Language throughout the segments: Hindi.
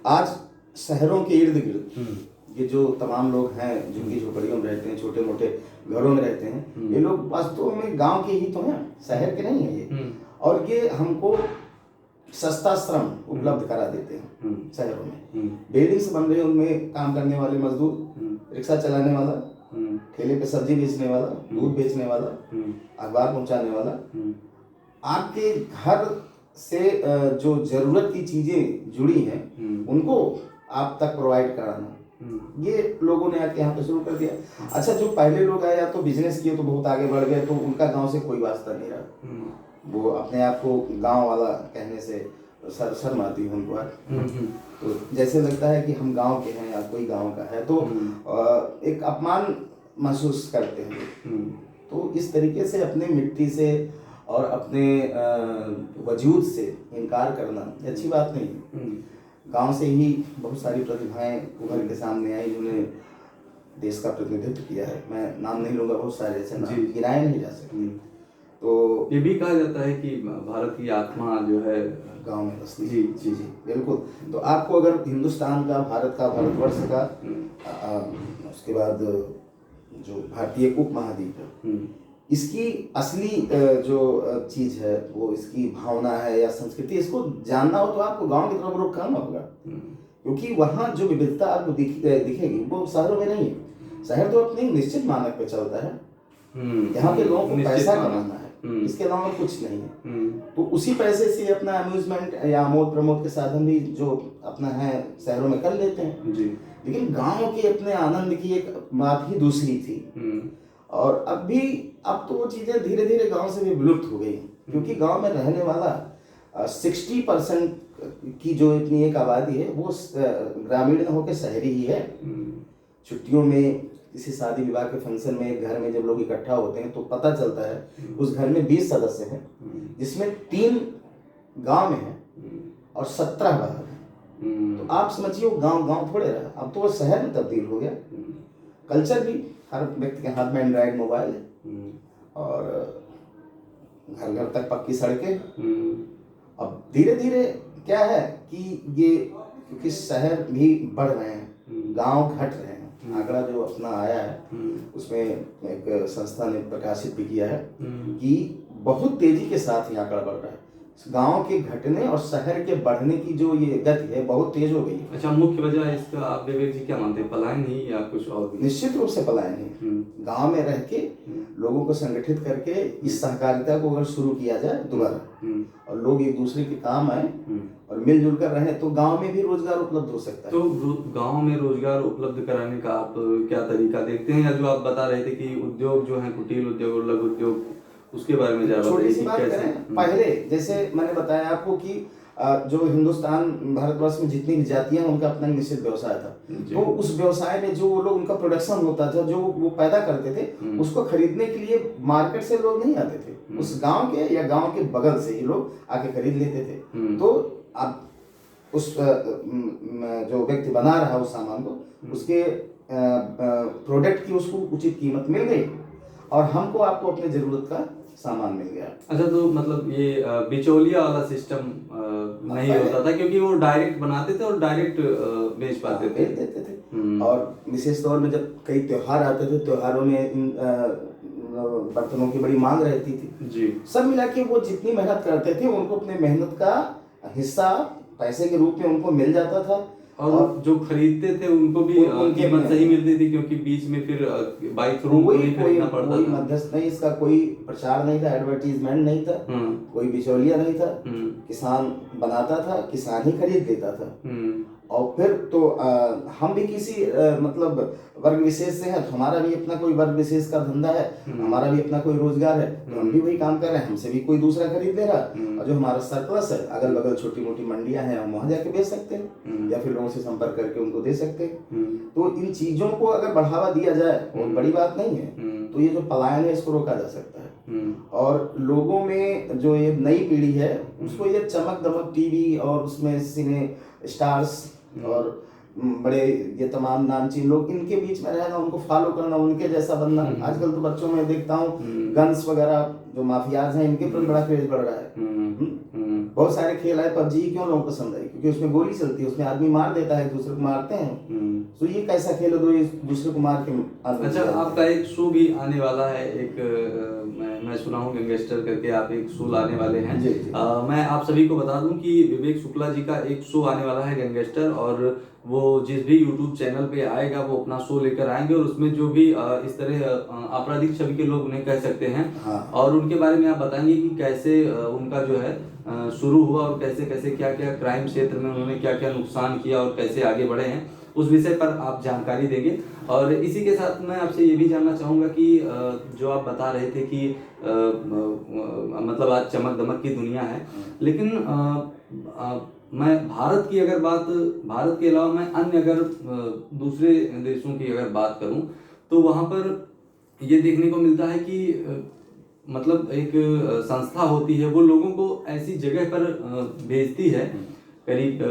आज शहरों के इर्द गिर्द ये जो तमाम लोग हैं जिनकी झोपड़ियों में रहते हैं, छोटे मोटे घरों में रहते हैं, ये लोग वास्तव में गांव के ही तो हैं, शहर के नहीं है ये। और ये हमको सस्ता श्रम उपलब्ध करा देते हैं शहरों में। बिल्डिंग्स बन रही हैं, उनमें काम करने वाले मजदूर, रिक्शा चलाने वाला, ठेले पे सब्जी बेचने वाला, दूध बेचने वाला, अखबार पहुंचाने वाला, आपके घर से जो जरूरत की चीजें जुड़ी हैं उनको आप तक प्रोवाइड कराना, ये लोगों ने आके यहाँ पे शुरू कर दिया। अच्छा, जो पहले लोग आए या तो बिजनेस किए तो बहुत आगे बढ़ गए, तो उनका गांव से कोई वास्ता नहीं रहा, वो अपने आप को गांव वाला कहने से शर्म आती है उनको। तो जैसे लगता है कि हम गांव के हैं या कोई गांव का है तो एक अपमान महसूस करते हैं। तो इस तरीके से अपने मिट्टी से और अपने वजूद से इनकार करना अच्छी बात नहीं है। गांव से ही बहुत सारी प्रतिभाएं उभर के सामने आई जिन्होंने देश का प्रतिनिधित्व किया है। मैं नाम नहीं लूंगा, बहुत सारे ऐसे नाम गिनाए नहीं जा सकते। तो ये भी कहा जाता है कि भारत की आत्मा जो है गांव में बसती है। जी जी जी बिल्कुल। तो आपको अगर हिंदुस्तान का, भारत का, भारतवर्ष का, उसके बाद जो भारतीय उपमहाद्वीप है, इसकी असली जो चीज है वो इसकी भावना है या संस्कृति, इसको जानना हो तो आपको गांव की तरफ रुख करना होगा, क्योंकि वहाँ जो विविधता आपको दिखेगी वो शहरों में नहीं है। शहर तो अपने निश्चित मानक पे चलता है, यहाँ पे लोगों को पैसा कमाना है, इसके अलावा कुछ नहीं है। तो उसी पैसे से अपना अम्यूजमेंट या आमोद प्रमोद के साधन भी जो अपना है शहरों में कर लेते हैं जी। लेकिन गांव के अपने आनंद की एक बात ही दूसरी थी। और अब तो वो चीजें धीरे धीरे गांव से भी विलुप्त हो गई, क्योंकि गांव में रहने वाला 60% की जो इतनी एक आबादी है वो ग्रामीण होकर शहरी ही है। छुट्टियों में किसी शादी विवाह के फंक्शन में घर में जब लोग इकट्ठा होते हैं तो पता चलता है उस घर में 20 सदस्य हैं, जिसमें 3 गांव में हैं और 17 बाहर हैं। तो आप समझिए वो गांव थोड़े रहा, अब तो वो शहर में तब्दील हो गया। कल्चर भी, हर व्यक्ति के हाथ में एंड्रॉइड मोबाइल है और घर घर तक पक्की सड़कें। अब धीरे धीरे क्या है कि ये, क्योंकि शहर भी बढ़ रहे हैं, गांव घट रहे हैं। आंकड़ा जो अपना आया है उसमें एक संस्था ने प्रकाशित भी किया है कि बहुत तेजी के साथ ये आंकड़ा बढ़ रहा है। गांव के घटने और शहर के बढ़ने की जो ये गति है बहुत तेज हो गई है। अच्छा, मुख्य वजह इसका आप विवेक जी क्या मानते हैं, पलायन ही या कुछ और भी? निश्चित रूप से पलायन ही। गांव में रह के लोगों को संगठित करके इस सहकारिता को अगर शुरू किया जाए दोबारा और लोग एक दूसरे के काम आए और मिलजुल कर रहे तो गांव में भी रोजगार उपलब्ध हो सकता है। तो गांव में रोजगार उपलब्ध कराने का आप क्या तरीका देखते हैं, या जो आप बता रहे थे कि उद्योग जो है, कुटीर उद्योग और लघु उद्योग, उसके बारे में जरा छोटी सी बात करें। पहले जैसे मैंने बताया आपको कि जो हिंदुस्तान भारतवर्ष में जितनी भी जातियां उनका अपना निश्चित व्यवसाय था, तो उस व्यवसाय में जो लोग, उनका प्रोडक्शन होता था, जो वो पैदा करते थे, उसको खरीदने के लिए मार्केट से लोग नहीं आते थे, उस गांव के या गांव के बगल से ही लोग आके खरीद लेते थे। तो अब उस जो व्यक्ति बना रहा उस सामान को, उसके प्रोडक्ट की उसको उचित कीमत मिल गई और हमको आपको अपने जरूरत का सामान मिल गया। अच्छा, तो मतलब ये बिचौलिया वाला सिस्टम नहीं होता था, क्योंकि वो डायरेक्ट बनाते थे और डायरेक्ट बेच पाते थे, देते थे। और विशेष तौर में जब कई त्योहार आते थे, त्योहारों में इन बर्तनों की बड़ी मांग रहती थी जी। सब मिला के वो जितनी मेहनत करते थे उनको अपने मेहनत का हिस्सा पैसे के रूप में उनको मिल जाता था, और जो खरीदते थे उनको भी कीमत सही मिलती थी, क्योंकि बीच में फिर बाई थ्रू नहीं खरीदना पड़ता था। कोई मध्यस्थ नहीं, इसका कोई प्रचार नहीं था, एडवर्टीजमेंट नहीं था, कोई बिचौलिया नहीं था। किसान बनाता था, किसान ही खरीद लेता था। और फिर तो हम भी किसी मतलब वर्ग विशेष से हैं, तो हमारा भी अपना कोई वर्ग विशेष का धंधा है, हमारा भी अपना कोई रोजगार है, तो हम भी वही काम कर रहे हैं, हमसे भी कोई दूसरा खरीद ले रहा। और जो हमारा सरप्लस है, अगल बगल छोटी मोटी मंडियां हैं, हम वहां जाके बेच सकते हैं या फिर लोगों से संपर्क करके उनको दे सकते हैं। तो इन चीजों को अगर बढ़ावा दिया जाए, बहुत बड़ी बात नहीं है, तो ये जो पलायन है इसको रोका जा सकता है। और लोगों में जो ये नई पीढ़ी है उसको ये चमक दमक टीवी और उसमें सिने स्टार्स और बड़े ये तमाम नामचीन लोग, इनके बीच में रहना, उनको फॉलो करना, उनके जैसा बनना। आजकल तो बच्चों में देखता हूँ गन्स वगैरह जो माफियाज हैं, इनके पर बड़ा क्रेज बढ़ रहा है। बहुत सारे खेल आए, पबजी क्यों लोगों को पसंद आई? क्योंकि उसमें गोली चलती है, उसमें आदमी मार देता है, दूसरे को मारते हैं। तो ये कैसा खेल है, दो एक दूसरे को मार के आदमी अच्छा, आपका एक शो भी आने वाला है, एक मैं सुना हूँ गैंगस्टर करके आप एक शो लाने वाले हैं। जी, जी। मैं आप सभी को बता दूं कि विवेक शुक्ला जी का एक शो आने वाला है गैंगस्टर, और वो जिस भी यूट्यूब चैनल पे आएगा वो अपना शो लेकर आएंगे, और उसमें जो भी इस तरह आपराधिक छवि के लोग उन्हें कह सकते हैं, हाँ। और उनके बारे में आप बताएंगे कि कैसे उनका जो है शुरू हुआ, और कैसे कैसे क्या क्या क्राइम क्षेत्र में उन्होंने क्या क्या नुकसान किया और कैसे आगे बढ़े हैं, उस विषय पर आप जानकारी देंगे। और इसी के साथ मैं आपसे ये भी जानना चाहूँगा कि जो आप बता रहे थे कि मतलब आज चमक दमक की दुनिया है, लेकिन मैं भारत की अगर बात, भारत के अलावा मैं अन्य अगर दूसरे देशों की अगर बात करूं, तो वहाँ पर ये देखने को मिलता है कि मतलब एक संस्था होती है, वो लोगों को ऐसी जगह पर भेजती है, करीब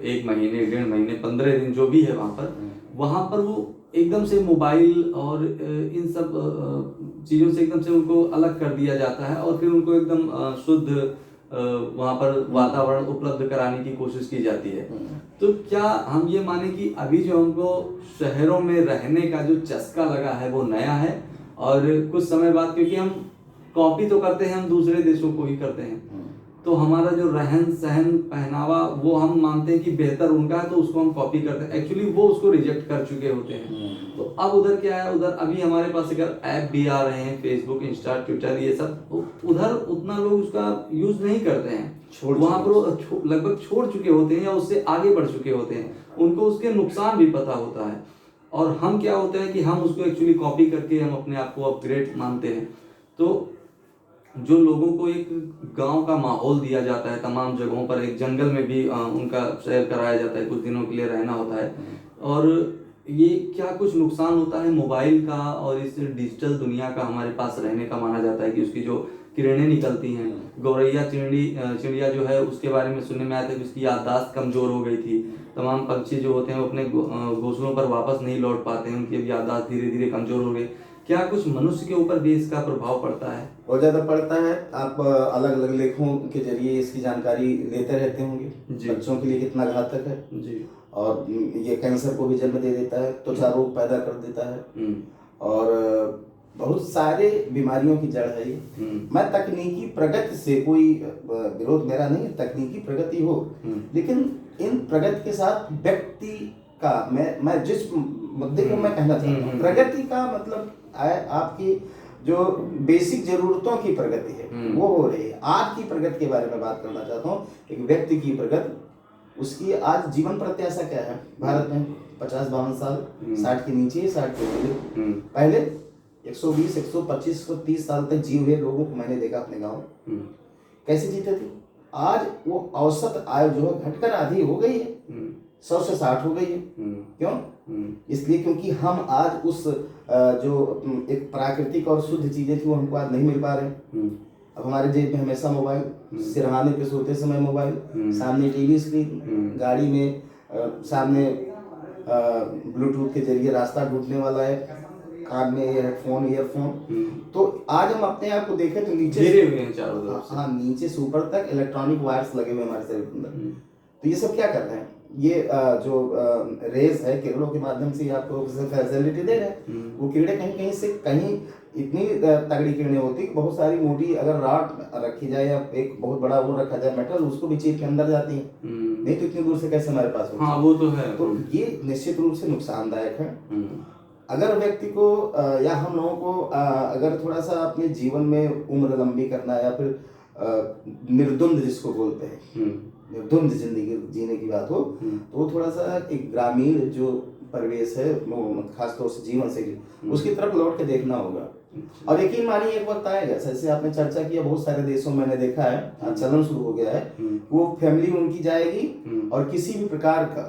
1 महीने 1.5 महीने 15 दिन जो भी है वहाँ पर वो एकदम से मोबाइल और इन सब चीज़ों से एकदम से उनको अलग कर दिया जाता है, और फिर उनको एकदम शुद्ध वहाँ पर वातावरण उपलब्ध कराने की कोशिश की जाती है। तो क्या हम ये माने कि अभी जो हमको शहरों में रहने का जो चस्का लगा है वो नया है, और कुछ समय बाद, क्योंकि हम कॉपी तो करते हैं, हम दूसरे देशों को ही करते हैं, तो हमारा जो रहन सहन पहनावा वो हम मानते हैं कि बेहतर उनका है, तो उसको हम कॉपी करते हैं, एक्चुअली वो उसको रिजेक्ट कर चुके होते हैं। तो अब उधर क्या है, उधर अभी हमारे पास अगर ऐप भी आ रहे हैं, फेसबुक, इंस्टा, ट्विटर, ये सब, उधर उतना लोग उसका यूज नहीं करते हैं, वहां पर लगभग छोड़ चुके होते हैं या उससे आगे बढ़ चुके होते हैं, उनको उसके नुकसान भी पता होता है। और हम क्या होता है कि हम उसको एक्चुअली कॉपी करके हम अपने आप को अपग्रेड मानते हैं। तो जो लोगों को एक गांव का माहौल दिया जाता है, तमाम जगहों पर एक जंगल में भी उनका सैर कराया जाता है, कुछ दिनों के लिए रहना होता है, और ये क्या कुछ नुकसान होता है मोबाइल का और इस डिजिटल दुनिया का हमारे पास रहने का, माना जाता है कि उसकी जो किरणें निकलती हैं, गौरैया चिड़िया जो है उसके बारे में सुनने में आया था कि उसकी याददाश्त कमजोर हो गई थी, तमाम पक्षी जो होते हैं वो अपने घोंसलों पर वापस नहीं लौट पाते हैं, उनकी याददाश्त धीरे धीरे कमजोर हो गई। क्या कुछ मनुष्य के ऊपर भी इसका प्रभाव पड़ता है? बहुत ज़्यादा पड़ता है। आप अलग अलग लेखों के जरिए इसकी जानकारी लेते रहते होंगे। बच्चों के लिए कितना घातक है जी, और ये कैंसर को भी जन्म दे देता है, त्वचा रोग पैदा कर देता है, और बहुत सारे बीमारियों की जड़ है ये। मैं तकनीकी प्रगति से कोई विरोध मेरा नहीं है, तकनीकी प्रगति हो, लेकिन इन प्रगति के साथ व्यक्ति का, मैं जिस मुद्दे को मैं कहना चाहता हूँ, प्रगति का मतलब आपकी जो बेसिक जरूरतों की प्रगति है वो हो रही है। आज की प्रगति के बारे में बात करना चाहता हूँ, एक व्यक्ति की प्रगति, उसकी आज जीवन प्रत्याशा क्या है भारत में? 50-52 साल, 60 के नीचे, 60 के ऊपर। पहले 120, 125, 130 साल तक जिए हुए लोगों को मैंने देखा अपने गाँव, कैसे जीते थे। आज वो औसत आयु जो है घटकर आधी हो गई है, 100 से 60 हो गई है। क्यों? इसलिए क्योंकि हम आज उस जो एक प्राकृतिक और शुद्ध चीजें थी वो हमको आज नहीं मिल पा रहे। अब हमारे जेब में हमेशा मोबाइल, सिरहाने पे सोते समय मोबाइल, सामने टीवी स्क्रीन, गाड़ी में सामने ब्लूटूथ के जरिए रास्ता ढूंढने वाला है, कान में हेडफोन, ईयरफोन। तो आज हम अपने आप को देखें तो नीचे घेरे हुए हैं चारों तरफ से, नीचे से ऊपर तक इलेक्ट्रॉनिक वायर्स लगे हुए हमारे शरीर के अंदर। तो ये सब क्या कर रहे हैं? ये जो रेज है, किरणों के माध्यम से आपको फैसिलिटी दे रहे हैं। वो किरणें कहीं कहीं से कहीं इतनी तगड़ी किरणें होती कि बहुत सारी मोटी अगर रॉड रखी जाए या एक बहुत बड़ा वो रखा जाए मेटल, उसको भी चीर के अंदर जाती है। नहीं तो इतनी दूर से कैसे हमारे पास होती है? हाँ, वो तो है। तो ये निश्चित रूप से नुकसानदायक है। अगर व्यक्ति को या हम लोगों को अगर थोड़ा सा अपने जीवन में उम्र लंबी करना है, या फिर निर्द्वंद जिसको बोलते हैं, निर्द्वंद जिंदगी जीने की बात हो, तो वो थोड़ा सा एक ग्रामीण जो परिवेश है, खासतौर से जीवन शैली, उसकी तरफ लौट के देखना होगा। और यकीन मानिए एक वक्त आएगा, जैसे आपने चर्चा किया, बहुत सारे देशों में मैंने देखा है, चलन शुरू हो गया है, वो फैमिली उनकी जाएगी और किसी भी प्रकार का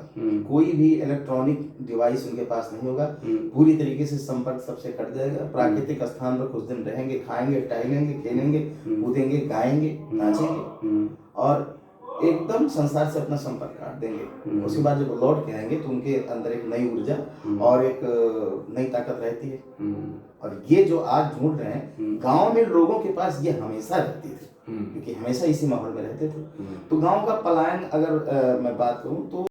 कोई भी इलेक्ट्रॉनिक डिवाइस उनके पास नहीं होगा, पूरी तरीके से संपर्क सबसे कट जाएगा। प्राकृतिक स्थान पर कुछ दिन रहेंगे, खाएंगे, टहलेंगे, खेलेंगे, कूदेंगे, गाएंगे, नाचेंगे, और एकदम संसार से अपना संपर्क काट देंगे। उसके बाद जब लौट के आएंगे तो उनके अंदर एक नई ऊर्जा और एक नई ताकत रहती है। और ये जो आज ढूंढ रहे हैं, गांव में लोगों के पास ये हमेशा रहती थी। क्योंकि हमेशा इसी माहौल में रहते थे। तो गांव का पलायन अगर मैं बात करूं तो